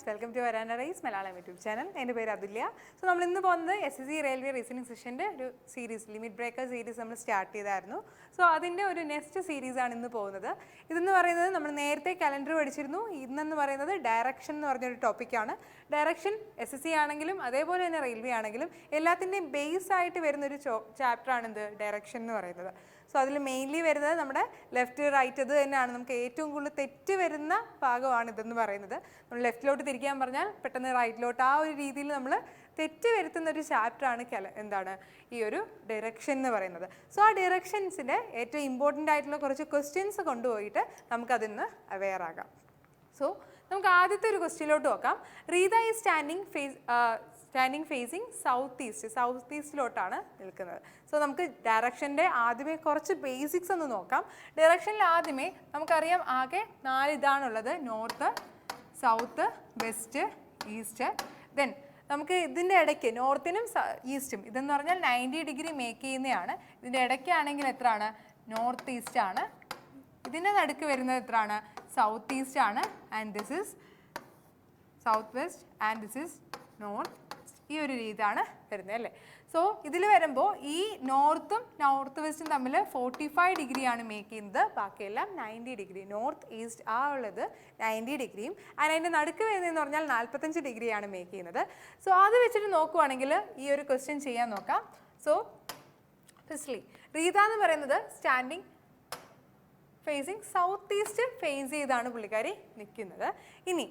Welcome to വരാന റൈസ് Malayalam YouTube channel. എൻ്റെ പേര് അതുല്യ. സോ നമ്മൾ ഇന്ന് പോകുന്നത് SSC റെയിൽവേ റീസണിംഗ് സെഷൻ്റെ ഒരു സീരീസ്, ലിമിറ്റ് ബ്രേക്കർ സീരീസ് നമ്മൾ സ്റ്റാർട്ട് ചെയ്തായിരുന്നു. സോ അതിൻ്റെ ഒരു നെക്സ്റ്റ് സീരീസാണ് ഇന്ന് പോകുന്നത്. ഇതെന്ന് പറയുന്നത് നമ്മൾ നേരത്തെ കലണ്ടർ പഠിച്ചിരുന്നു. ഇന്നെന്ന് പറയുന്നത് ഡയറക്ഷൻ എന്ന് പറഞ്ഞൊരു ടോപ്പിക്കാണ്. ഡയറക്ഷൻ SSC ആണെങ്കിലും അതേപോലെ തന്നെ റെയിൽവേ ആണെങ്കിലും എല്ലാത്തിൻ്റെയും ബേസ് ആയിട്ട് വരുന്നൊരു ചാപ്റ്ററാണ് എന്ത് ഡയറക്ഷൻ എന്ന് പറയുന്നത്. സോ അതിൽ മെയിൻലി വരുന്നത് നമ്മുടെ ലെഫ്റ്റ് റൈറ്റ് ഇത് തന്നെയാണ്. നമുക്ക് ഏറ്റവും കൂടുതൽ തെറ്റ് വരുന്ന ഭാഗമാണ് ഇതെന്ന് പറയുന്നത്. നമ്മൾ ലെഫ്റ്റിലോട്ട് തിരിക്കാൻ പറഞ്ഞാൽ പെട്ടെന്ന് റൈറ്റിലോട്ട് ആ ഒരു രീതിയിൽ നമ്മൾ തെറ്റ് വരുത്തുന്ന ഒരു ചാപ്റ്ററാണ് എന്താണ് ഈ ഒരു ഡയറക്ഷൻ എന്ന് പറയുന്നത്. സോ ആ ഡയറക്ഷൻസിൻ്റെ ഏറ്റവും ഇമ്പോർട്ടൻ്റ് ആയിട്ടുള്ള കുറച്ച് ക്വസ്റ്റ്യൻസ് കൊണ്ടുപോയിട്ട് നമുക്കതിന്ന് അവെയർ ആകാം. സോ നമുക്ക് ആദ്യത്തെ ഒരു ക്വസ്റ്റ്യനിലോട്ട് നോക്കാം. Rita is standing facing south ഈസ്റ്റിലോട്ടാണ് നിൽക്കുന്നത്. സോ നമുക്ക് ഡയറക്ഷൻ്റെ ആദ്യമേ കുറച്ച് ബേസിക്സ് ഒന്ന് നോക്കാം. ഡയറക്ഷനിൽ ആദ്യമേ നമുക്കറിയാം ആകെ 4 ഇതാണുള്ളത്: north, south, west, east. Then നമുക്ക് ഇതിൻ്റെ ഇടയ്ക്ക് നോർത്തിനും ഈസ്റ്റും ഇതെന്ന് പറഞ്ഞാൽ 90 ഡിഗ്രി മേക്ക് ചെയ്യുന്നതാണ്. ഇതിൻ്റെ ഇടയ്ക്കാണെങ്കിൽ എത്രയാണ്? നോർത്ത് ഈസ്റ്റ് ആണ്. ഇതിൻ്റെ നടുക്ക് വരുന്നത് എത്രയാണ്? സൗത്ത് ഈസ്റ്റ് ആണ്. And this is south west and this is north. ഈ ഒരു രീതിയാണ് വരുന്നത് അല്ലേ. സോ ഇതിൽ വരുമ്പോൾ ഈ നോർത്തും നോർത്ത് വെസ്റ്റും തമ്മിൽ 45 ഡിഗ്രിയാണ് മേക്ക് ചെയ്യുന്നത്. ബാക്കിയെല്ലാം 90 ഡിഗ്രി. നോർത്ത് ഈസ്റ്റ് ആ ഉള്ളത് 90 ഡിഗ്രിയും അതിൻ്റെ നടുക്ക് വരുന്നതെന്ന് പറഞ്ഞാൽ 45 ഡിഗ്രിയാണ് മേക്ക് ചെയ്യുന്നത്. സോ അത് വെച്ചിട്ട് നോക്കുവാണെങ്കിൽ ഈ ഒരു ക്വസ്റ്റ്യൻ ചെയ്യാൻ നോക്കാം. സോ ഫസ്റ്റ്ലി റീത എന്ന് പറയുന്നത് standing facing south east face ചെയ്താണ് പുള്ളിക്കാരി നിൽക്കുന്നത്. ഇനി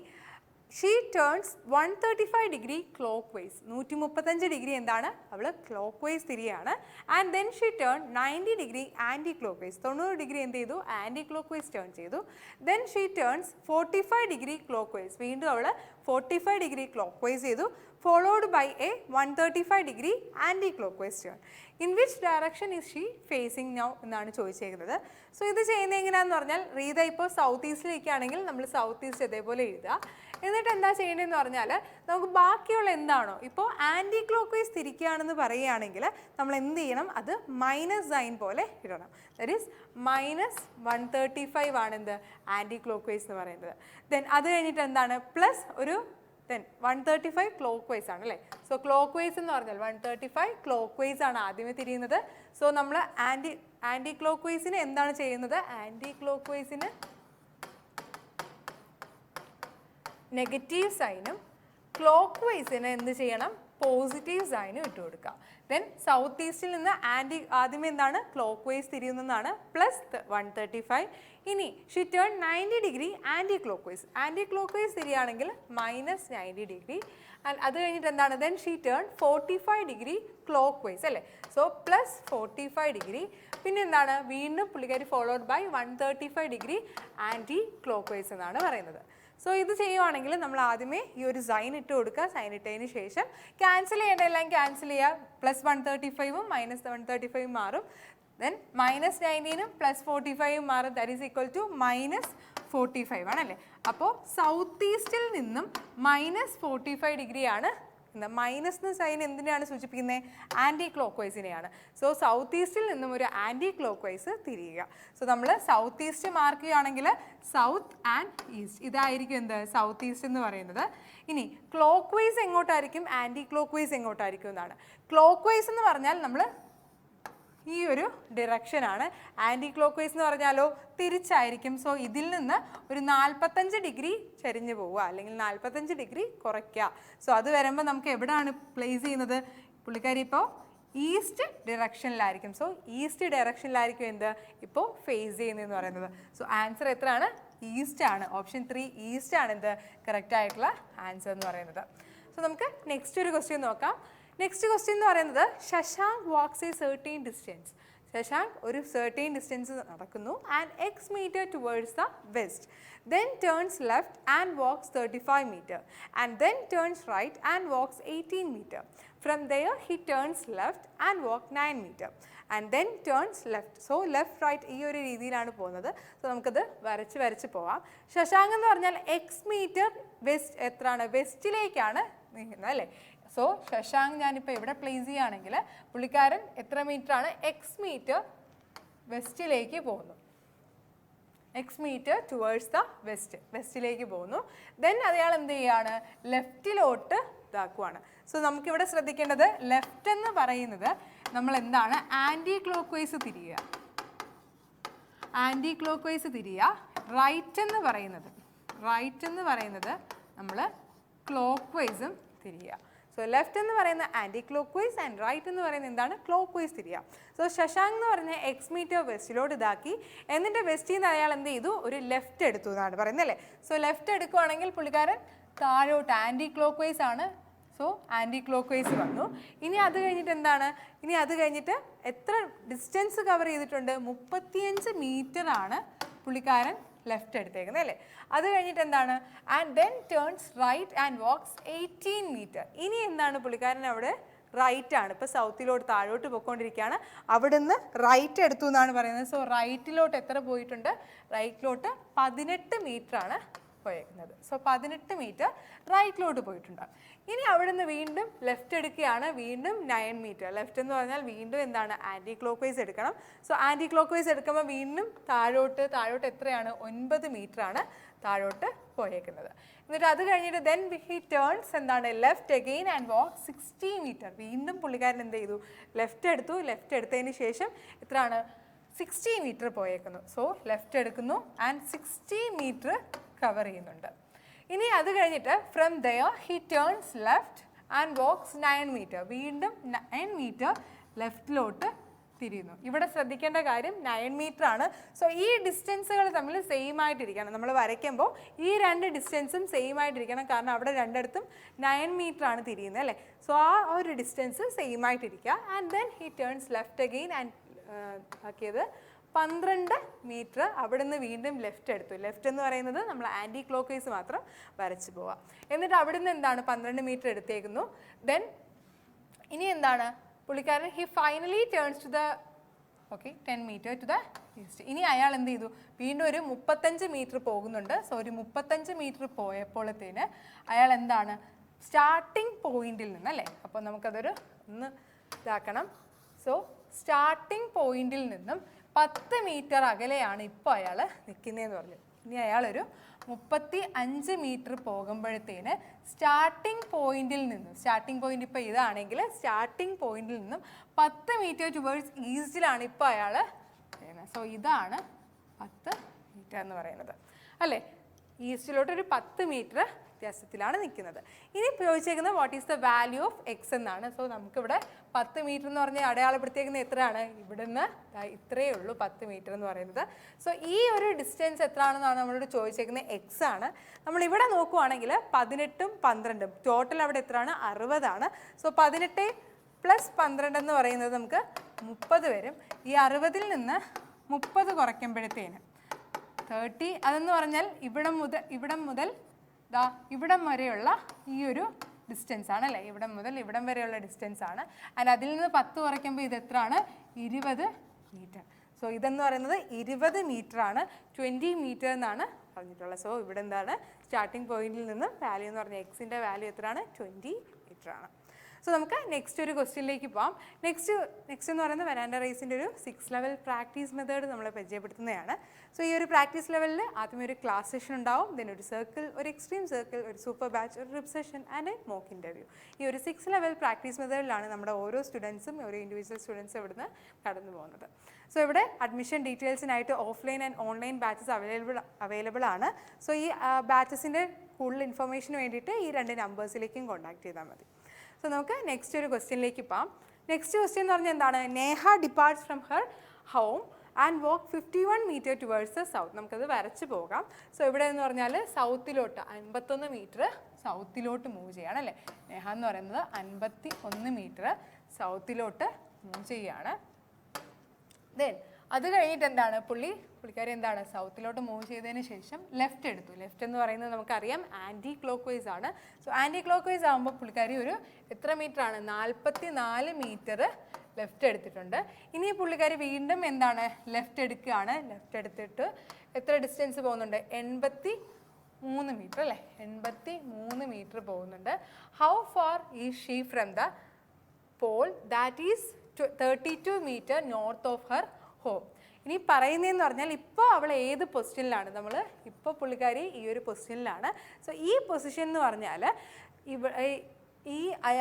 she turns 135 degree clockwise. 135 degree എന്താണ്? അവൾ ക്ലോക്ക് വൈസ് തിരിയാണ്. And then she turn 90 degree anticlockwise. 90 degree എന്ത് ചെയ്തു? ആൻറ്റി ക്ലോക്ക് വൈസ് ടേൺ ചെയ്തു. Then she turns 45 degree clockwise. വീണ്ടും അവൾ 45 ഡിഗ്രി ക്ലോക്ക് വൈസ് ചെയ്തു. Followed by a 135 degree anticlockwise turn. In which direction is she phasing now എന്നാണ് ചോദിച്ചേക്കുന്നത്. So ഇത് ചെയ്യുന്നത് എങ്ങനെയാണെന്ന് പറഞ്ഞാൽ റീത ഇപ്പോൾ സൗത്ത് ഈസ്റ്റിലേക്കാണെങ്കിൽ നമ്മൾ സൗത്ത് ഈസ്റ്റ് അതേപോലെ എഴുതുക. എന്നിട്ട് എന്താ ചെയ്യേണ്ടതെന്ന് പറഞ്ഞാൽ നമുക്ക് ബാക്കിയുള്ള എന്താണോ ഇപ്പോൾ ആൻറ്റി ക്ലോക്ക് വൈസ് തിരിക്കുകയാണെന്ന് പറയുകയാണെങ്കിൽ നമ്മൾ എന്ത് ചെയ്യണം? അത് മൈനസ് സൈൻ പോലെ ഇടണം. ദറ്റ് ഈസ് -135 ആണ് എന്ത് ആൻറ്റി ക്ലോക്ക് വൈസ് എന്ന് പറയുന്നത്. ദെൻ അത് കഴിഞ്ഞിട്ട് എന്താണ്? പ്ലസ് ഒരു ദെൻ 135 ക്ലോക്ക് വൈസ് ആണ് അല്ലേ. സോ ക്ലോക്ക് വൈസ് എന്ന് പറഞ്ഞാൽ 135 ക്ലോക്ക് വൈസ് ആണ് ആദ്യമേ തിരിയുന്നത്. സോ നമ്മൾ ആൻറ്റി ക്ലോക്ക് വൈസിന് എന്താണ് ചെയ്യുന്നത്? ആൻറ്റി ക്ലോക്ക് വൈസിന് നെഗറ്റീവ് സൈനും ക്ലോക്ക് വൈസിന് എന്ത് ചെയ്യണം? പോസിറ്റീവ് സൈനും ഇട്ട് കൊടുക്കുക. ദെൻ സൗത്ത് ഈസ്റ്റിൽ നിന്ന് ആദ്യമേ എന്താണ്? ക്ലോക്ക് വൈസ് തിരിയുന്നതാണ്. പ്ലസ് 135. ഇനി she turn 90 degree anticlockwise. Anticlockwise തിരിയാണെങ്കിൽ -90 ഡിഗ്രി. ആൻഡ് അത് കഴിഞ്ഞിട്ട് എന്താണ്? Then she turn 45 degree clockwise അല്ലേ. So plus 45 degree. പിന്നെ എന്താണ്? വീണ്ടും പുള്ളിക്കാരി followed by 135 degree anticlockwise എന്നാണ് പറയുന്നത്. സോ ഇത് ചെയ്യുവാണെങ്കിൽ നമ്മൾ ആദ്യമേ ഈ ഒരു സൈൻ ഇട്ട് കൊടുക്കുക. സൈൻ ഇട്ടതിന് ശേഷം ക്യാൻസൽ ചെയ്യേണ്ടതെല്ലാം ക്യാൻസൽ ചെയ്യുക. പ്ലസ് 135ഉം -135ഉം മാറും. ദെൻ -90നും +45ഉം മാറും. ദാറ്റ് ഈസ് ഈക്വൽ ടു -45 ആണല്ലേ. അപ്പോൾ സൗത്ത് ഈസ്റ്റിൽ നിന്നും -45 ഡിഗ്രിയാണ്. മൈനസ് സൈൻ എന്തിനാണ് സൂചിപ്പിക്കുന്നത്? ആൻറ്റി ക്ലോക്ക് വൈസിനെയാണ്. സോ സൗത്ത് ഈസ്റ്റിൽ നിന്നും ഒരു ആൻറ്റി ക്ലോക്ക് വൈസ് തിരിയുക. സോ നമ്മൾ സൗത്ത് ഈസ്റ്റ് മാർക്ക് ചെയ്യുകയാണെങ്കിൽ സൗത്ത് ആൻഡ് ഈസ്റ്റ് ഇതായിരിക്കും എന്ത് സൗത്ത് ഈസ്റ്റ് എന്ന് പറയുന്നത്. ഇനി ക്ലോക്ക് വൈസ് എങ്ങോട്ടായിരിക്കും? ആൻറ്റി ക്ലോക്ക് വൈസ് എങ്ങോട്ടായിരിക്കും എന്നാണ്. ക്ലോക്ക് വൈസ് എന്ന് പറഞ്ഞാൽ നമ്മൾ ഈ ഒരു ഡിറക്ഷനാണ്. ആൻറ്റി ക്ലോക്ക് വൈസ് എന്ന് പറഞ്ഞാലോ തിരിച്ചായിരിക്കും. സോ ഇതിൽ നിന്ന് ഒരു 45 ഡിഗ്രി ചരിഞ്ഞു പോവുക അല്ലെങ്കിൽ 45 ഡിഗ്രി കുറയ്ക്കുക. സോ അത് വരുമ്പോൾ നമുക്ക് എവിടെയാണ് പ്ലേസ് ചെയ്യുന്നത്? പുള്ളിക്കാരി ഇപ്പോൾ ഈസ്റ്റ് ഡിറക്ഷനിലായിരിക്കും. സോ ഈസ്റ്റ് ഡയറക്ഷനിലായിരിക്കും എന്ത് ഇപ്പോൾ ഫേസ് ചെയ്യുന്നതെന്ന് പറയുന്നത്. സോ ആൻസർ എത്രയാണ്? ഈസ്റ്റ് ആണ്. ഓപ്ഷൻ 3 ഈസ്റ്റ് ആണ് എന്ത് കറക്റ്റ് ആയിട്ടുള്ള ആൻസർ എന്ന് പറയുന്നത്. സോ നമുക്ക് നെക്സ്റ്റ് ഒരു ക്വസ്റ്റ്യൻ നോക്കാം. നെക്സ്റ്റ് ക്വസ്റ്റ്യൻ എന്ന് പറയുന്നത് Shashank walks a certain distance. Shashank ഒരു സർട്ടീൻ ഡിസ്റ്റൻസ് നടക്കുന്നു and x metre towards the west. Then turns left and walks 35 metre and then turns right and walks 18 metre. From there he turns left and walk 9 metre and then turns left. So left right ഈ ഒരു രീതിയിലാണ് പോകുന്നത്. So നമുക്കത് വരച്ച് പോവാം. ശശാങ്ക് എന്ന് പറഞ്ഞാൽ x metre west എത്രയാണ്? വെസ്റ്റിലേക്കാണ് നീങ്ങുന്നത് അല്ലേ. സോ ശശാങ്ക് ഞാനിപ്പോൾ ഇവിടെ പ്ലേസ് ചെയ്യുകയാണെങ്കിൽ പുള്ളിക്കാരൻ എത്ര മീറ്ററാണ്? x മീറ്റർ വെസ്റ്റിലേക്ക് പോകുന്നു. എക്സ് മീറ്റർ ടുവേഴ്സ് ദ വെസ്റ്റിലേക്ക് പോകുന്നു. ദെൻ അയാൾ എന്ത് ചെയ്യാണ്, ലെഫ്റ്റിലോട്ട് ഇതാക്കുവാണ്. സോ നമുക്കിവിടെ ശ്രദ്ധിക്കേണ്ടത് ലെഫ്റ്റ് എന്ന് പറയുന്നത് നമ്മൾ എന്താണ്, ആൻറ്റി ക്ലോക്ക് വൈസ് തിരിയുക. ആൻറ്റി ക്ലോക്ക് വൈസ് തിരിയുക. റൈറ്റ് എന്ന് പറയുന്നത് നമ്മൾ ക്ലോക്ക് വൈസും തിരിയുക. സോ ലെഫ്റ്റ് എന്ന് പറയുന്ന anticlockwise and right എന്ന് പറയുന്നത് എന്താണ്, ക്ലോക്ക് വൈസ് തിരിയുക. സോ ശശാങ്ക് എന്ന് പറഞ്ഞ എക്സ് മീറ്റർ വെസ്റ്റിലോട്ട് ഇതാക്കി, എന്നിട്ട് വെസ്റ്റിൽ നിന്ന് അയാൾ എന്ത് ചെയ്തു, ഒരു ലെഫ്റ്റ് എടുത്തു എന്നാണ് പറയുന്നത് അല്ലേ. സോ ലെഫ്റ്റ് എടുക്കുവാണെങ്കിൽ പുള്ളിക്കാരൻ താഴോട്ട് ആൻറ്റി ക്ലോക്ക് വൈസ് ആണ്. സോ ആൻറ്റി ക്ലോക്ക് വൈസ് വന്നു. ഇനി അത് കഴിഞ്ഞിട്ട് എന്താണ്, എത്ര ഡിസ്റ്റൻസ് കവർ ചെയ്തിട്ടുണ്ട്, 35 മീറ്റർ ആണ് പുള്ളിക്കാരൻ ലെഫ്റ്റ് എടുത്തേക്കുന്നത് അല്ലേ. അത് കഴിഞ്ഞിട്ട് എന്താണ്, and then turns right and walks 18 metre. ഇനി എന്താണ്, പുള്ളിക്കാരൻ അവിടെ റൈറ്റ് ആണ്, ഇപ്പോൾ സൗത്തിലോട്ട് താഴോട്ട് പോയിക്കൊണ്ടിരിക്കുകയാണ്, അവിടുന്ന് റൈറ്റ് എടുത്തു എന്നാണ് പറയുന്നത്. സോ റൈറ്റിലോട്ട് എത്ര പോയിട്ടുണ്ട്, റൈറ്റിലോട്ട് 18 മീറ്റർ ആണ് പോയേക്കുന്നത്. സോ 18 മീറ്റർ റൈറ്റിലോട്ട് പോയിട്ടുണ്ട്. ഇനി അവിടുന്ന് വീണ്ടും ലെഫ്റ്റ് എടുക്കുകയാണ്, വീണ്ടും 9 മീറ്റർ. ലെഫ്റ്റ് എന്ന് പറഞ്ഞാൽ വീണ്ടും എന്താണ്, ആൻറ്റി ക്ലോക്ക് വൈസ് എടുക്കണം. സോ ആൻറ്റി ക്ലോക്ക് വൈസ് എടുക്കുമ്പോൾ വീണ്ടും താഴോട്ട് എത്രയാണ്, 9 മീറ്റർ ആണ് താഴോട്ട് പോയേക്കുന്നത്. എന്നിട്ട് അത് കഴിഞ്ഞിട്ട് ദെൻ ഹി ടേൺസ് എന്താണ്, left again and walk 60 metre. വീണ്ടും പുള്ളിക്കാരൻ എന്ത് ചെയ്തു, ലെഫ്റ്റ് എടുത്തതിന് ശേഷം എത്രയാണ്, 60 മീറ്റർ പോയേക്കുന്നു. സോ ലെഫ്റ്റ് എടുക്കുന്നു ആൻഡ് 60 മീറ്റർ കവർ ചെയ്യുന്നുണ്ട്. ഇനി അത് കഴിഞ്ഞിട്ട് from there he turns left and walks 9 metre. വീണ്ടും 9 മീറ്റർ ലെഫ്റ്റിലോട്ട് തിരിയുന്നു. ഇവിടെ ശ്രദ്ധിക്കേണ്ട കാര്യം 9 മീറ്റർ ആണ്. സോ ഈ ഡിസ്റ്റൻസുകൾ തമ്മിൽ സെയിം ആയിട്ടിരിക്കണം. നമ്മൾ വരയ്ക്കുമ്പോൾ ഈ രണ്ട് ഡിസ്റ്റൻസും സെയിം ആയിട്ടിരിക്കണം. കാരണം അവിടെ രണ്ടിടത്തും 9 മീറ്റർ ആണ് തിരിയുന്നത് അല്ലേ. സോ ആ ഒരു ഡിസ്റ്റൻസ് സെയിം ആയിട്ടിരിക്കുക. And then he turns left again and ആക്കിയത് 12 മീറ്റർ. അവിടെ നിന്ന് വീണ്ടും ലെഫ്റ്റ് എടുത്തു. ലെഫ്റ്റ് എന്ന് പറയുന്നത് നമ്മൾ ആൻറ്റി ക്ലോക്ക് വൈസ് മാത്രം വരച്ച് പോവാം. എന്നിട്ട് അവിടെ നിന്ന് എന്താണ്, 12 മീറ്റർ എടുത്തേക്കുന്നു. ദെൻ ഇനി എന്താണ്, പുള്ളിക്കാരൻ he finally turns to the 10 metre to the east. ഇനി അയാൾ എന്ത് ചെയ്തു, വീണ്ടും ഒരു 35 മീറ്റർ പോകുന്നുണ്ട്. സോ ഒരു 35 മീറ്റർ പോയപ്പോഴത്തേന് അയാൾ എന്താണ്, സ്റ്റാർട്ടിംഗ് പോയിന്റിൽ നിന്ന് അല്ലേ. അപ്പോൾ നമുക്കതൊരു ഒന്ന് ഇതാക്കണം. സോ സ്റ്റാർട്ടിംഗ് പോയിന്റിൽ നിന്നും 10 മീറ്റർ അകലെയാണ് ഇപ്പോൾ അയാൾ നിൽക്കുന്നതെന്ന് പറഞ്ഞു. ഇനി അയാളൊരു 35 മീറ്റർ പോകുമ്പോഴത്തേന് സ്റ്റാർട്ടിംഗ് പോയിന്റ് ഇപ്പോൾ ഇതാണെങ്കിൽ സ്റ്റാർട്ടിംഗ് പോയിന്റിൽ നിന്നും 10 മീറ്റർ ടുവേഴ്സ് ഈസ്റ്റിലാണ് ഇപ്പോൾ അയാൾ ചെയ്യുന്നത്. സോ ഇതാണ് 10 മീറ്റർ എന്ന് പറയുന്നത് അല്ലേ. ഈസ്റ്റിലോട്ടൊരു 10 മീറ്റർ വ്യത്യാസത്തിലാണ് നിൽക്കുന്നത്. ഇനി ചോദിച്ചേക്കുന്നത് what is the value of X എന്നാണ്. സോ നമുക്കിവിടെ 10 മീറ്റർ എന്ന് പറഞ്ഞാൽ അടയാളപ്പെടുത്തിയേക്കുന്നത് എത്രയാണ്, ഇവിടുന്ന് ഇത്രയേ ഉള്ളൂ 10 മീറ്റർ എന്ന് പറയുന്നത്. സോ ഈ ഒരു ഡിസ്റ്റൻസ് എത്രയാണെന്നാണ് നമ്മളോട് ചോദിച്ചേക്കുന്നത്, എക്സ് ആണ്. നമ്മളിവിടെ നോക്കുവാണെങ്കിൽ 18ഉം 12ഉം ടോട്ടൽ അവിടെ എത്രയാണ്, 60 ആണ്. സോ 18 + 12 എന്ന് പറയുന്നത് നമുക്ക് 30 വരും. ഈ 60ൽ നിന്ന് 30 കുറയ്ക്കുമ്പോഴത്തേന് 30, അതെന്ന് പറഞ്ഞാൽ ഇവിടം മുതൽ ഇവിടം വരെയുള്ള ഈ ഒരു ഡിസ്റ്റൻസ് ആണ് അല്ലേ. ഇവിടം മുതൽ ഇവിടം വരെയുള്ള ഡിസ്റ്റൻസ് ആണ്. ആൻഡ് അതിൽ നിന്ന് 10 കുറയ്ക്കുമ്പോൾ ഇത് എത്രയാണ്, 20 മീറ്റർ. സോ ഇതെന്ന് പറയുന്നത് 20 മീറ്റർ ആണ്. 20 മീറ്റർ എന്നാണ് പറഞ്ഞിട്ടുള്ളത്. സോ ഇവിടെ എന്താണ്, സ്റ്റാർട്ടിംഗ് പോയിന്റിൽ നിന്നും വാല്യൂ എന്ന് പറഞ്ഞാൽ എക്സിൻ്റെ വാല്യൂ എത്രയാണ്, 20 മീറ്റർ ആണ്. സോ നമുക്ക് നെക്സ്റ്റ് ഒരു ക്വസ്റ്റ്യനിലേക്ക് പോകാം. നെക്സ്റ്റ് എന്ന് പറയുന്നത് വെരാൻഡ റേസിൻ്റെ ഒരു 6 ലെവൽ പ്രാക്ടീസ് മെത്തേഡ് നമ്മളെ പരിചയപ്പെടുത്തുന്നതാണ്. സോ ഈ ഒരു പ്രാക്ടീസ് ലെവലിൽ ആദ്യമേ ഒരു ക്ലാസ് സെഷൻ ഉണ്ടാവും, ദെൻ ഒരു സർക്കിൾ, ഒരു എക്സ്ട്രീം സർക്കിൾ, ഒരു സൂപ്പർ ബാച്ച്, ഒരു rip session and A mock interview. ഈ ഒരു 6 ലെവൽ പ്രാക്ടീസ് മെത്തേഡിലാണ് നമ്മുടെ ഓരോ സ്റ്റുഡൻസും, ഓരോ ഇൻഡിവിജ്വൽ സ്റ്റുഡൻസും ഇവിടുന്ന് കടന്നു പോകുന്നത്. സോ ഇവിടെ അഡ്മിഷൻ ഡീറ്റെയിൽസിനായിട്ട് offline and online batches available ആണ്. സോ ഈ ബാച്ചസിൻ്റെ കൂടുതൽ ഇൻഫർമേഷന് വേണ്ടിയിട്ട് ഈ 2 നമ്പേഴ്സിലേക്കും കോൺടാക്ട് ചെയ്താൽ മതി. സോ നമുക്ക് നെക്സ്റ്റ് ഒരു ക്വസ്റ്റ്യനിലേക്ക് പോകാം. നെക്സ്റ്റ് ക്വസ്റ്റ്യൻ എന്ന് പറഞ്ഞാൽ എന്താണ്, Neha departs from her home and walk 51 metre towards the south. നമുക്കത് വരച്ച് പോകാം. സോ ഇവിടെ എന്ന് പറഞ്ഞാൽ സൗത്തിലോട്ട് 51 മീറ്റർ സൗത്തിലോട്ട് മൂവ് ചെയ്യാണ് അല്ലേ. നേഹ എന്ന് പറയുന്നത് 51 മീറ്റർ സൗത്തിലോട്ട് മൂവ് ചെയ്യാണ്. ദെൻ അത് കഴിഞ്ഞിട്ട് എന്താണ്, പുള്ളിക്കാരി എന്താണ്, സൗത്തിലോട്ട് മൂവ് ചെയ്തതിന് ശേഷം ലെഫ്റ്റ് എടുത്തു. ലെഫ്റ്റ് എന്ന് പറയുന്നത് നമുക്കറിയാം ആൻറ്റി ക്ലോക്ക് വൈസ് ആണ്. സോ ആൻറ്റി ക്ലോക്ക് വൈസ് ആകുമ്പോൾ പുള്ളിക്കാരി ഒരു എത്ര മീറ്റർ ആണ്, 44 മീറ്റർ ലെഫ്റ്റ് എടുത്തിട്ടുണ്ട്. ഇനി പുള്ളിക്കാരി വീണ്ടും എന്താണ്, ലെഫ്റ്റ് എടുക്കുകയാണ്. ലെഫ്റ്റ് എടുത്തിട്ട് എത്ര ഡിസ്റ്റൻസ് പോകുന്നുണ്ട്, 83 മീറ്റർ അല്ലേ. 83 മീറ്റർ പോകുന്നുണ്ട്. How far is she from the pole, that is 32 metre north of her home. ഇനി പറയുന്നതെന്ന് പറഞ്ഞാൽ ഇപ്പോൾ അവൾ ഏത് പൊസിഷനിലാണ്, ഇപ്പോൾ പുള്ളിക്കാരി ഈ ഒരു പൊസിഷനിലാണ്. സോ ഈ പൊസിഷൻ എന്ന് പറഞ്ഞാൽ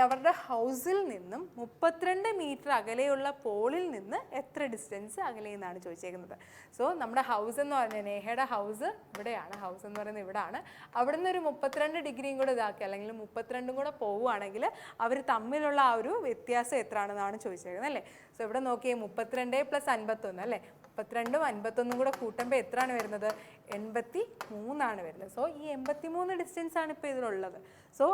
അവരുടെ ഹൗസിൽ നിന്നും 32 മീറ്റർ അകലെയുള്ള പോളിൽ നിന്ന് എത്ര ഡിസ്റ്റൻസ് അകലെയെന്നാണ് ചോദിച്ചേക്കുന്നത്. സോ നമ്മുടെ ഹൗസ് എന്ന് പറഞ്ഞാൽ നേഹയുടെ ഹൗസ് ഇവിടെയാണ്, ഹൗസ് എന്ന് പറയുന്നത് ഇവിടെയാണ്. അവിടെ നിന്ന് ഒരു 32 ഡിഗ്രിയും കൂടെ ഇതാക്കി അല്ലെങ്കിൽ 32 കൂടെ പോവുകയാണെങ്കിൽ അവർ തമ്മിലുള്ള ആ ഒരു വ്യത്യാസം എത്രയാണെന്നാണ് ചോദിച്ചേക്കുന്നത് അല്ലേ. സോ ഇവിടെ നോക്കിയേ 32 + 51 അല്ലേ, 32ഉം 51ഉം കൂടെ കൂട്ടുമ്പോൾ എത്രയാണ് വരുന്നത്? 83 വരുന്നത്. സോ ഈ 83 ഡിസ്റ്റൻസ് ആണ് ഇപ്പോൾ ഇതിലുള്ളത്. സോ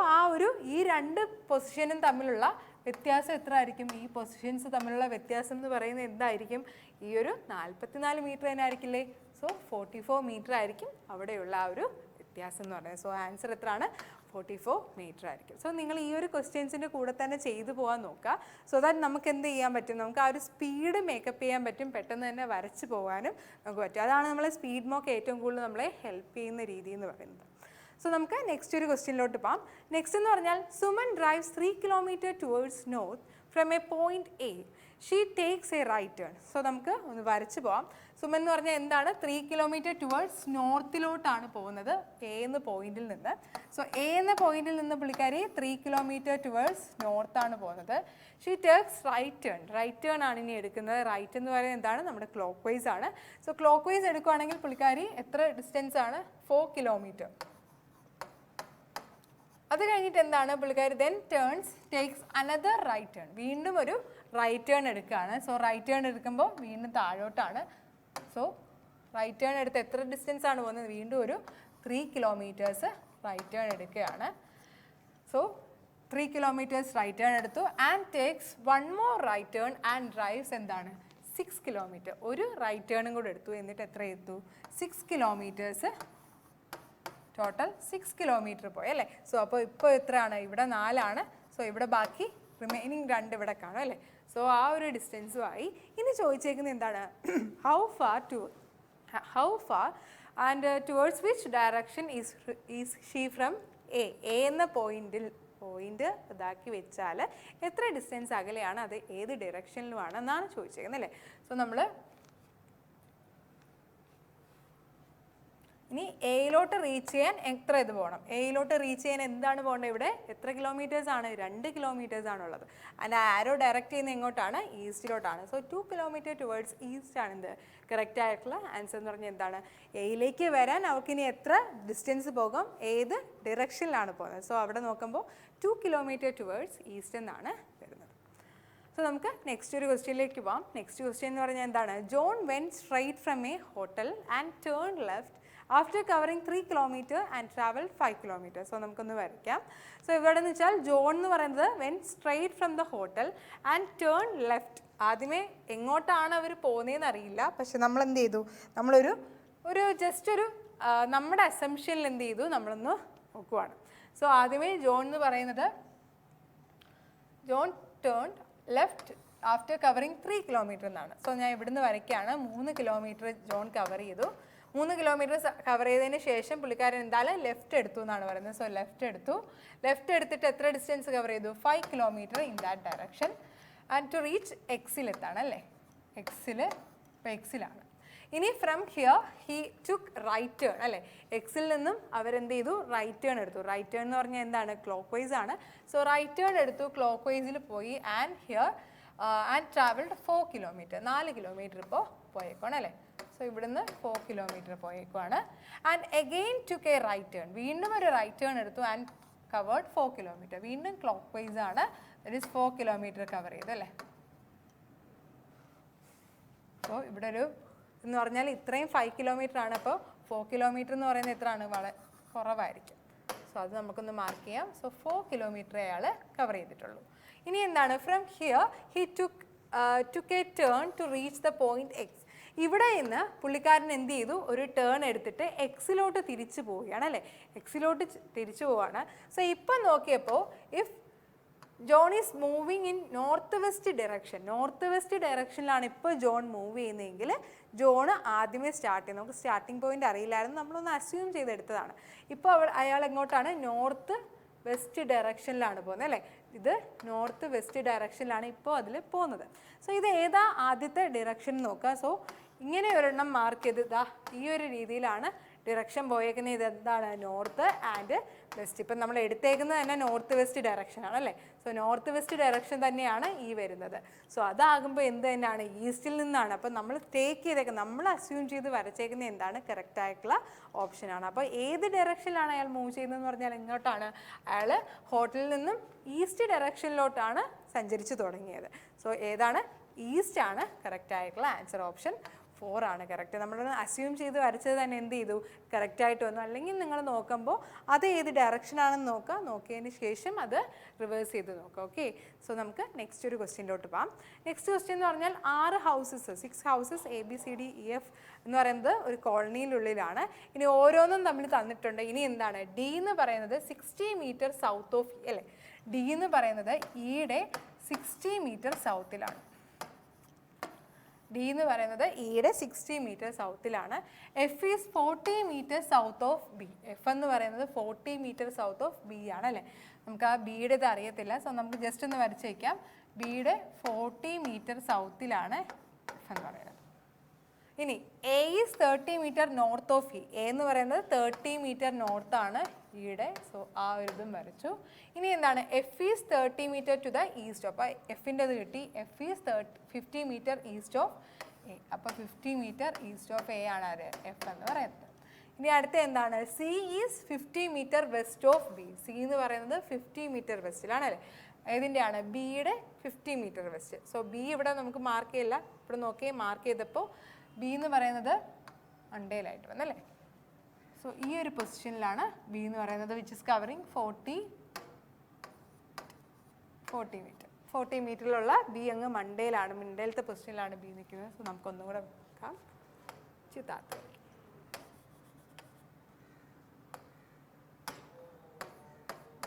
ഈ രണ്ട് പൊസിഷനും തമ്മിലുള്ള വ്യത്യാസം എത്ര ആയിരിക്കും? ഈ പൊസിഷൻസ് തമ്മിലുള്ള വ്യത്യാസം എന്ന് പറയുന്നത് എന്തായിരിക്കും? ഈ ഒരു 44 മീറ്റർ തന്നെ ആയിരിക്കില്ലേ? സോ 44 മീറ്റർ ആയിരിക്കും അവിടെയുള്ള ആ ഒരു വ്യത്യാസം എന്ന് പറയുന്നത്. സോ ആൻസർ എത്രയാണ്? 44 മീറ്റർ ആയിരിക്കും. സോ നിങ്ങൾ ഈ ഒരു ക്വസ്റ്റ്യൻസിൻ്റെ കൂടെ തന്നെ ചെയ്തു പോകാൻ നോക്കുക. സോ ദാറ്റ് നമുക്ക് എന്ത് ചെയ്യാൻ പറ്റും? നമുക്ക് ആ ഒരു സ്പീഡ് മേക്കപ്പ് ചെയ്യാൻ പറ്റും, പെട്ടെന്ന് തന്നെ വരച്ച് പോകാനും നമുക്ക് പറ്റും. അതാണ് നമ്മൾ സ്പീഡ് മോക്ക് ഏറ്റവും കൂടുതൽ നമ്മളെ ഹെൽപ്പ് ചെയ്യുന്ന രീതി എന്ന് പറയുന്നത്. സോ നമുക്ക് നെക്സ്റ്റ് ഒരു ക്വസ്റ്റ്യനിലോട്ട് പോകാം. നെക്സ്റ്റ് എന്ന് പറഞ്ഞാൽ Suman drives 3 kilometre towards north from a point A. She takes a right turn. So നമുക്ക് ഒന്ന് വരച്ച് പോകാം. സുമൻ എന്ന് പറഞ്ഞാൽ എന്താണ്? 3 കിലോമീറ്റർ ടുവേർഡ്സ് നോർത്തിലോട്ടാണ് പോകുന്നത് എ എന്ന പോയിന്റിൽ നിന്ന്. സോ എ എന്ന പോയിന്റിൽ നിന്ന് പുള്ളിക്കാരി 3 കിലോമീറ്റർ ടുവേർഡ്സ് നോർത്താണ് പോകുന്നത്. She takes right turn. Right turn ആണ് ഇനി എടുക്കുന്നത്. റൈറ്റ് എന്ന് പറയുന്നത് എന്താണ്? നമ്മുടെ ക്ലോക്ക് വൈസ് ആണ്. സോ ക്ലോക്ക് വൈസ് എടുക്കുകയാണെങ്കിൽ പുള്ളിക്കാരി എത്ര ഡിസ്റ്റൻസ് ആണ്? 4 കിലോമീറ്റർ. അത് കഴിഞ്ഞിട്ട് എന്താണ്? പുള്ളിക്കാരി then takes another right turn. വീണ്ടും ഒരു റൈറ്റ് ടേൺ എടുക്കുകയാണ്. സോ റൈറ്റ് ടേൺ എടുക്കുമ്പോൾ വീണ്ടും താഴോട്ടാണ്. സോ റൈറ്റ് ടേൺ എടുത്ത് എത്ര ഡിസ്റ്റൻസ് ആണ് പോകുന്നത്? വീണ്ടും ഒരു 3 കിലോമീറ്റേഴ്സ് റൈറ്റ് ടേൺ എടുക്കുകയാണ്. സോ 3 കിലോമീറ്റേഴ്സ് റൈറ്റ് ടേൺ എടുത്തു and takes 1 more right turn and drives എന്താണ്? 6 കിലോമീറ്റർ. ഒരു റൈറ്റ് ടേണും കൂടെ എടുത്തു. എന്നിട്ട് എത്ര എടുത്തു? 6 കിലോമീറ്റേഴ്സ്. ടോട്ടൽ 6 കിലോമീറ്റർ പോയി അല്ലേ. സോ അപ്പോൾ ഇപ്പോൾ എത്രയാണ്? ഇവിടെ 4 ആണ്. സോ ഇവിടെ ബാക്കി റിമൈനിങ് 2 ഇവിടെ കാണും അല്ലേ. സോ ആ ഒരു ഡിസ്റ്റൻസും ആയി. ഇനി ചോദിച്ചേക്കുന്നത് എന്താണ്? How far and towards which direction is she from A. A എന്ന പോയിന്റ് ഇതാക്കി വെച്ചാൽ എത്ര ഡിസ്റ്റൻസ് അകലെയാണ്, അത് ഏത് ഡയറക്ഷനിലുമാണ് എന്നാണ് ചോദിച്ചേക്കുന്നത് അല്ലേ. സോ നമ്മൾ ഇനി എയിലോട്ട് റീച്ച് ചെയ്യാൻ എത്ര ഇത് പോകണം? എയിലോട്ട് റീച്ച് ചെയ്യാൻ എന്താണ് പോകേണ്ടത്? ഇവിടെ എത്ര കിലോമീറ്റേഴ്സ് ആണ്? 2 കിലോമീറ്റേഴ്സ് ആണുള്ളത്. അതിൻ്റെ ആരോ ഡയറക്റ്റ് ചെയ്യുന്നത് എങ്ങോട്ടാണ്? ഈസ്റ്റിലോട്ടാണ്. സോ 2 കിലോമീറ്റർ ടുവേർഡ്സ് ഈസ്റ്റ് ആണ് എന്ത് കറക്റ്റ് ആയിട്ടുള്ള ആൻസർ എന്ന് പറഞ്ഞാൽ എന്താണ്? എയിലേക്ക് വരാൻ അവർക്കിനി എത്ര ഡിസ്റ്റൻസ് പോകും? ഏത് ഡിറക്ഷനിലാണ് പോകുന്നത്? സോ അവിടെ നോക്കുമ്പോൾ 2 കിലോമീറ്റർ ടുവേർഡ്സ് ഈസ്റ്റ് എന്നാണ് വരുന്നത്. സോ നമുക്ക് നെക്സ്റ്റ് ഒരു ക്വസ്റ്റ്യനിലേക്ക് പോകാം. നെക്സ്റ്റ് ക്വസ്റ്റ്യൻ എന്ന് പറഞ്ഞാൽ എന്താണ്? John went straight from a hotel and turn left after covering 3 kilometre and travel 5 kilometre. So നമുക്കൊന്ന് വരയ്ക്കാം. സോ ഇവിടെ എന്ന് വെച്ചാൽ ജോൺ എന്ന് പറയുന്നത് went straight from the hotel and turn left. ആദ്യമേ എങ്ങോട്ടാണ് അവർ പോകുന്നതെന്ന് അറിയില്ല. പക്ഷെ നമ്മൾ എന്ത് ചെയ്തു? നമ്മളൊരു ജസ്റ്റ് ഒരു നമ്മുടെ അസംഷനിൽ എന്ത് ചെയ്തു? നമ്മളൊന്ന് നോക്കുവാണ്. സോ ആദ്യമേ ജോൺ എന്ന് പറയുന്നത് John turn left after covering 3 kilometre എന്നാണ്. സോ ഞാൻ ഇവിടുന്ന് വരയ്ക്കുകയാണ്. 3 കിലോമീറ്റർ ജോൺ കവർ ചെയ്തു. 3 കിലോമീറ്റർ കവർ ചെയ്തതിന് ശേഷം പുള്ളിക്കാരൻ എന്തായാലും ലെഫ്റ്റ് എടുത്തു എന്നാണ് പറയുന്നത്. സോ ലെഫ്റ്റ് എടുത്തിട്ട് എത്ര ഡിസ്റ്റൻസ് കവർ ചെയ്തു? 5 kilometre in that direction and to reach എക്സിലെത്താണ് അല്ലേ. ഇപ്പോൾ എക്സിലാണ്. ഇനി from here he took right turn അല്ലേ. എക്സിൽ നിന്നും അവരെന്ത് ചെയ്തു? റൈറ്റ് ടേൺ എടുത്തു. റൈറ്റ് ടേൺ എന്ന് പറഞ്ഞാൽ എന്താണ്? ക്ലോക്ക് വൈസ് ആണ്. സോ റൈറ്റ് ടേൺ എടുത്തു, ക്ലോക്ക് വൈസിൽ പോയി and here and travelled 4 kilometre. 4 kilometre ഇപ്പോൾ പോയേക്കാണ് അല്ലേ. സോ ഇവിടുന്ന് 4 കിലോമീറ്റർ പോയേക്കുവാണ്. And again took a right turn. വീണ്ടും ഒരു റൈറ്റ് ടേൺ എടുത്തു ആൻഡ് കവേർഡ് 4 കിലോമീറ്റർ. വീണ്ടും ക്ലോക്ക് വൈസ് ആണ്. ദറ്റ് ഈസ് 4 കിലോമീറ്റർ കവർ ചെയ്തു അല്ലേ. സോ ഇവിടെ ഒരു എന്ന് പറഞ്ഞാൽ ഇത്രയും 5 കിലോമീറ്റർ ആണ്. അപ്പോൾ 4 കിലോമീറ്റർ എന്ന് പറയുന്നത് എത്രയാണ്? വളരെ കുറവായിരിക്കും. സോ അത് നമുക്കൊന്ന് മാർക്ക് ചെയ്യാം. സോ 4 കിലോമീറ്റർ അയാൾ കവർ ചെയ്തിട്ടുള്ളൂ. ഇനി എന്താണ്? From here he took a turn to reach the point X. ഇവിടെ നിന്ന് പുള്ളിക്കാരൻ എന്ത് ചെയ്തു? ഒരു ടേൺ എടുത്തിട്ട് എക്സിലോട്ട് തിരിച്ചു പോവുകയാണ് അല്ലേ. എക്സിലോട്ട് തിരിച്ചു പോവുകയാണ്. സോ ഇപ്പം നോക്കിയപ്പോൾ if John is moving in north west ഡയറക്ഷനിലാണ് ഇപ്പോൾ ജോൺ മൂവ് ചെയ്യുന്നതെങ്കിൽ ജോൺ ആദ്യമേ സ്റ്റാർട്ട് ചെയ്യുന്നത്. നമുക്ക് സ്റ്റാർട്ടിംഗ് പോയിന്റ് അറിയില്ലായിരുന്നു, നമ്മളൊന്ന് അസ്യൂം ചെയ്തെടുത്തതാണ്. ഇപ്പോൾ അയാൾ എങ്ങോട്ടാണ്? നോർത്ത് വെസ്റ്റ് ഡയറക്ഷനിലാണ് പോകുന്നത് അല്ലേ. ഇത് നോർത്ത് വെസ്റ്റ് ഡയറക്ഷനിലാണ് ഇപ്പോൾ അതിൽ പോകുന്നത്. സോ ഇത് ഏതാ ആദ്യത്തെ ഡിറക്ഷൻ നോക്കുക. സോ ഇങ്ങനെ ഒരെണ്ണം മാർക്ക് ചെയ്ത് ഇതാ ഈ ഒരു രീതിയിലാണ് ഡിറക്ഷൻ പോയേക്കുന്നത്. ഇത് എന്താണ്? North and west. ഇപ്പം നമ്മൾ എടുത്തേക്കുന്നത് തന്നെ നോർത്ത് വെസ്റ്റ് ഡയറക്ഷനാണ് അല്ലേ. സോ നോർത്ത് വെസ്റ്റ് ഡയറക്ഷൻ തന്നെയാണ് ഈ വരുന്നത്. സോ അതാകുമ്പോൾ എന്ത് തന്നെയാണ്? ഈസ്റ്റിൽ നിന്നാണ്. അപ്പം നമ്മൾ ടേക്ക് ചെയ്തേക്കുന്നത്, നമ്മൾ അസ്യൂം ചെയ്ത് വരച്ചേക്കുന്നത് എന്താണ്? കറക്റ്റ് ആയിട്ടുള്ള ഓപ്ഷനാണ്. അപ്പോൾ ഏത് ഡയറക്ഷനിലാണ് അയാൾ മൂവ് ചെയ്യുന്നതെന്ന് പറഞ്ഞാൽ എങ്ങോട്ടാണ്? അയാൾ ഹോട്ടലിൽ നിന്നും ഈസ്റ്റ് ഡയറക്ഷനിലോട്ടാണ് സഞ്ചരിച്ച് തുടങ്ങിയത്. സോ ഏതാണ്? ഈസ്റ്റ് ആണ് കറക്റ്റ് ആയിട്ടുള്ള ആൻസർ. ഓപ്ഷൻ 4 ആണ് കറക്റ്റ്. നമ്മൾ അസ്യൂം ചെയ്ത് വരച്ചത് തന്നെ എന്ത് ചെയ്തു? കറക്റ്റായിട്ട് വന്നു. അല്ലെങ്കിൽ നിങ്ങൾ നോക്കുമ്പോൾ അത് ഏത് ഡയറക്ഷനാണെന്ന് നോക്കുക, നോക്കിയതിന് ശേഷം അത് റിവേഴ്സ് ചെയ്ത് നോക്കുക. ഓക്കെ, സോ നമുക്ക് നെക്സ്റ്റ് ഒരു ക്വസ്റ്റ്യനിലോട്ട് പോകാം. നെക്സ്റ്റ് ക്വസ്റ്റ്യൻ എന്ന് പറഞ്ഞാൽ 6 ഹൗസസ് ABCDEF എന്ന് പറയുന്നത് ഒരു കോളനിയിലുള്ളിലാണ്. ഇനി ഓരോന്നും തമ്മിൽ തന്നിട്ടുണ്ട്. ഇനി എന്താണ്? ഡി എന്ന് പറയുന്നത് 60 മീറ്റർ സൗത്ത് ഓഫ് അല്ലേ. ഡി എന്ന് പറയുന്നത് ഇയുടെ 60 മീറ്റർ സൗത്തിലാണ്. ഡി എന്ന് പറയുന്നത് ഇയുടെ 60 മീറ്റർ സൗത്തിലാണ്. F is 40 metre south of B. F എന്ന് പറയുന്നത് 40 മീറ്റർ സൗത്ത് ഓഫ് ബി ആണ് അല്ലേ. നമുക്ക് ആ ബിയുടെ ഇത് അറിയത്തില്ല. സോ നമുക്ക് ജസ്റ്റ് ഒന്ന് വരച്ച് വയ്ക്കാം. ബിയുടെ 40 മീറ്റർ സൗത്തിലാണ് എഫ് എന്ന് പറയുന്നത്. ഇനി A is 30 metre north of E. A എന്ന് പറയുന്നത് 30 മീറ്റർ നോർത്താണ് ഇയുടെ. സോ ആ ഒരു ഇതും വരച്ചു. ഇനി എന്താണ്? F is 30 metre to the east. അപ്പോൾ എഫിൻ്റെ ഇത് കിട്ടി. F is 50 metre east of A. അപ്പോൾ 50 മീറ്റർ ഈസ്റ്റ് ഓഫ് എ ആണ് ആര്? എഫ് എന്ന് പറയുന്നത്. ഇനി അടുത്ത എന്താണ്? C is 50 metre west of B. C എന്ന് പറയുന്നത് 50 മീറ്റർ വെസ്റ്റിലാണ് അല്ലേ. ഏതിൻ്റെയാണ്? ബിയുടെ 50 മീറ്റർ വെസ്റ്റ്. സോ ബി ഇവിടെ നമുക്ക് മാർക്ക് ചെയ്യില്ല. ഇവിടെ നോക്കിയേ, മാർക്ക് ചെയ്തപ്പോൾ ബി എന്ന് പറയുന്നത് അണ്ടയിലായിട്ട് വന്നല്ലേ. സോ ഈ ഒരു പൊസിഷനിലാണ് ബി എന്ന് പറയുന്നത്, വിച്ച് ഇസ് കവറിങ് 40 മീറ്റർ. 40 മീറ്ററിലുള്ള ബി അങ്ങ് മണ്ടയിലാണ്, മിണ്ടയിലത്തെ പൊസിഷനിലാണ് ബി നിൽക്കുന്നത്. സോ നമുക്കൊന്നും കൂടെ നോക്കാം. ചിത്താത്ത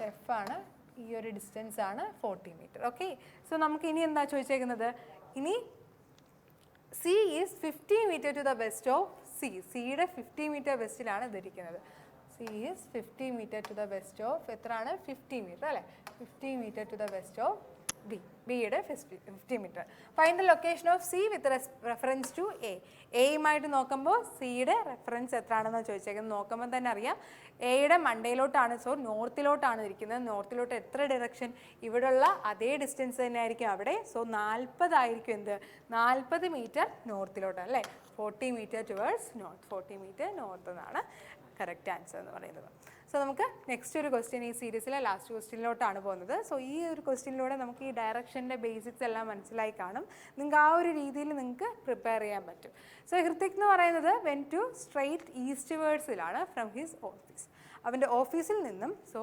എഫ് ആണ്. ഈ ഒരു ഡിസ്റ്റൻസ് ആണ് 40 മീറ്റർ. ഓക്കെ, സോ നമുക്ക് ഇനി എന്താ ചോദിച്ചേക്കുന്നത്? ഇനി C is 50 metre to the west of C. സിയുടെ 50 മീറ്റർ വെസ്റ്റിലാണ് ഇതിരിക്കുന്നത്. C is 50 metre to the west of എത്രയാണ്? 50 മീറ്റർ അല്ലേ. 50 metre to the west of B. ബിയുടെ 50 metre. Find the location of C with reference to A. എയുമായിട്ട് നോക്കുമ്പോൾ സിയുടെ reference എത്രയാണെന്ന് ചോദിച്ചേക്കുന്നത്. നോക്കുമ്പോൾ തന്നെ അറിയാം എയുടെ മണ്ടയിലോട്ടാണ്. സോ നോർത്തിലോട്ടാണ് ഇരിക്കുന്നത്. നോർത്തിലോട്ട് എത്ര ഡയറക്ഷൻ? ഇവിടെയുള്ള അതേ ഡിസ്റ്റൻസ് തന്നെ ആയിരിക്കും അവിടെ. സോ 40 ആയിരിക്കും എന്ത്? 40 മീറ്റർ നോർത്തിലോട്ടാണ് അല്ലേ. 40 metre towards north. 40 metre north എന്നാണ് കറക്റ്റ് ആൻസർ എന്ന് പറയുന്നത്. സോ നമുക്ക് നെക്സ്റ്റ് ഒരു ക്വസ്റ്റ്യൻ, ഈ സീരീസിലെ ലാസ്റ്റ് ക്വസ്റ്റ്യനിലോട്ടാണ് പോകുന്നത്. സോ ഈ ഒരു ക്വസ്റ്റ്യനിലൂടെ നമുക്ക് ഈ ഡയറക്ഷൻ്റെ ബേസിക്സ് എല്ലാം മനസ്സിലായി കാണും. നിങ്ങൾക്ക് ആ ഒരു രീതിയിൽ നിങ്ങൾക്ക് പ്രിപ്പയർ ചെയ്യാൻ പറ്റും. സോ ഹൃത്തിക് എന്ന് പറയുന്നത് വെൻ ടു സ്ട്രെയിറ്റ് ഈസ്റ്റ് വേർഡ്സിലാണ് ഫ്രം ഹിസ് ഓഫീസ്. അവൻ്റെ ഓഫീസിൽ നിന്നും, സോ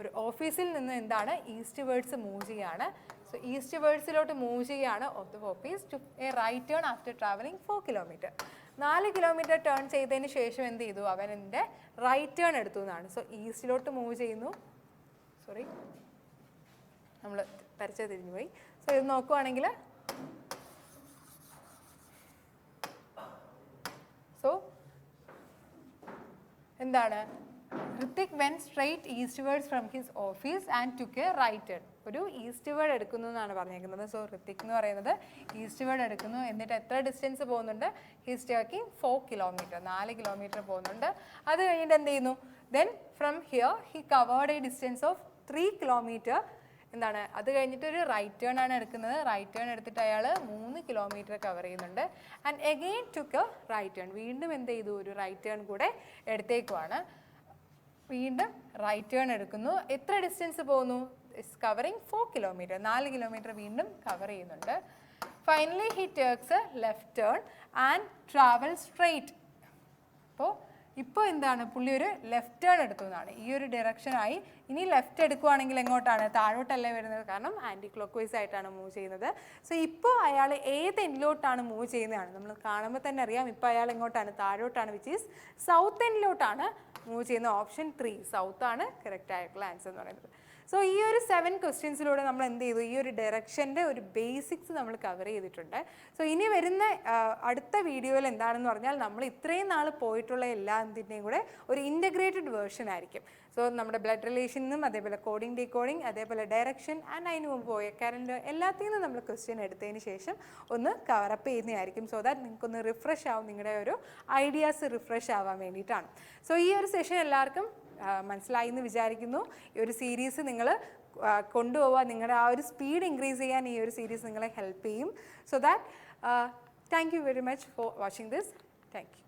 ഒരു ഓഫീസിൽ നിന്ന് എന്താണ്? ഈസ്റ്റ് വേർഡ്സ് മൂവ് ചെയ്യുകയാണ്. സോ ഈസ്റ്റ് വേർഡ്സിലോട്ട് മൂവ് ചെയ്യുകയാണ് of the office to a right turn after travelling 4 kilometre. 4 kilometre turn ചെയ്തതിന് ശേഷം എന്ത് ചെയ്തു? അവൻ എൻ്റെ റൈറ്റ് ടേൺ എടുത്തു എന്നാണ്. സോ ഈസ്റ്റിലോട്ട് മൂവ് ചെയ്യുന്നു. സോറി, നമ്മൾ വരച്ച തിരിഞ്ഞു പോയി. സോ ഇത് നോക്കുവാണെങ്കിൽ സോ എന്താണ്? Hrithik went straight eastwards from his office and took a right turn. ഒരു ഈസ്റ്റ് വേർഡ് എടുക്കുന്നു എന്നാണ് പറഞ്ഞേക്കുന്നത്. സോ ഹൃത്തിക് എന്ന് പറയുന്നത് ഈസ്റ്റ് വേർഡ് എടുക്കുന്നു. എന്നിട്ട് എത്ര ഡിസ്റ്റൻസ് പോകുന്നുണ്ട്? His taking 4 kilometre. 4 കിലോമീറ്റർ പോകുന്നുണ്ട്. അത് കഴിഞ്ഞിട്ട് എന്ത് ചെയ്യുന്നു? Then from here he covered A distance of 3 kilometre. എന്താണ്? അത് കഴിഞ്ഞിട്ട് ഒരു റൈറ്റ് ടേൺ ആണ് എടുക്കുന്നത്. റൈറ്റ് ടേൺ എടുത്തിട്ട് അയാൾ 3 കിലോമീറ്റർ കവർ ചെയ്യുന്നുണ്ട്. And again took a right turn. വീണ്ടും എന്ത് ചെയ്തു? ഒരു റൈറ്റ് ടേൺ കൂടെ എടുത്തേക്കുവാണ്. വീണ്ടും റൈറ്റ് ടേൺ എടുക്കുന്നു. എത്ര ഡിസ്റ്റൻസ് പോകുന്നു? It's covering 4 kilometre. 4 കിലോമീറ്റർ വീണ്ടും കവർ ചെയ്യുന്നുണ്ട്. Finally he takes A left turn and travel straight. ഇപ്പോൾ എന്താണ്? പുള്ളി ഒരു ലെഫ്റ്റ് ടേൺ എടുത്തു എന്നാണ്. ഈ ഒരു ഡയറക്ഷനായി. ഇനി ലെഫ്റ്റ് എടുക്കുവാണെങ്കിൽ എങ്ങോട്ടാണ്? താഴോട്ടല്ലേ വരുന്നത്, കാരണം ആൻറ്റി ക്ലോക്ക് വൈസ് ആയിട്ടാണ് മൂവ് ചെയ്യുന്നത്. സോ ഇപ്പോൾ അയാൾ ഏത് എൻഡിലോട്ടാണ് മൂവ് ചെയ്യുന്നതാണ് നമ്മൾ കാണുമ്പോൾ തന്നെ അറിയാം. ഇപ്പോൾ അയാൾ എങ്ങോട്ടാണ്? താഴോട്ടാണ്, വിച്ച് ഈസ് സൗത്ത് എൻഡിലോട്ടാണ് മൂവ് ചെയ്യുന്നത്. ഓപ്ഷൻ 3 സൗത്ത് ആണ് കറക്റ്റ് ആയിട്ടുള്ള ആൻസർ എന്ന് പറയുന്നത്. സോ ഈ ഒരു 7 ക്വസ്റ്റ്യൻസിലൂടെ നമ്മൾ എന്ത് ചെയ്തു, ഈ ഒരു ഡയറക്ഷൻ്റെ ഒരു ബേസിക്സ് നമ്മൾ കവർ ചെയ്തിട്ടുണ്ട്. സോ ഇനി വരുന്ന അടുത്ത വീഡിയോയിൽ എന്താണെന്ന് പറഞ്ഞാൽ നമ്മൾ ഇത്രയും നാൾ പോയിട്ടുള്ള എല്ലാത്തിൻ്റെയും കൂടെ ഒരു ഇൻ്റഗ്രേറ്റഡ് വേർഷൻ ആയിരിക്കും. സോ നമ്മുടെ ബ്ലഡ് റിലേഷനും അതേപോലെ കോഡിങ് ഡീകോഡിങ് അതേപോലെ ഡയറക്ഷൻ ആൻഡ് അതിന് മുമ്പ് പോയ കറണ്ട് എല്ലാത്തിൽ നിന്നും നമ്മൾ ക്വസ്റ്റ്യൻ എടുത്തതിന് ശേഷം ഒന്ന് കവറപ്പ് ചെയ്യുന്നതായിരിക്കും. സോ ദാറ്റ് നിങ്ങൾക്കൊന്ന് റിഫ്രഷ് ആവും, നിങ്ങളുടെ ഒരു ഐഡിയാസ് റിഫ്രഷ് ആവാൻ വേണ്ടിയിട്ടാണ്. സോ ഈ ഒരു സെഷൻ എല്ലാവർക്കും മനസ്സിലായി എന്ന് വിചാരിക്കുന്നു. ഈ ഒരു സീരീസ് നിങ്ങൾ കൊണ്ടുപോവുക, നിങ്ങളുടെ ആ ഒരു സ്പീഡ് ഇൻക്രീസ് ചെയ്യാൻ ഈ ഒരു സീരീസ് നിങ്ങളെ ഹെൽപ്പ് ചെയ്യും. So that thank you very much for watching this. Thank you.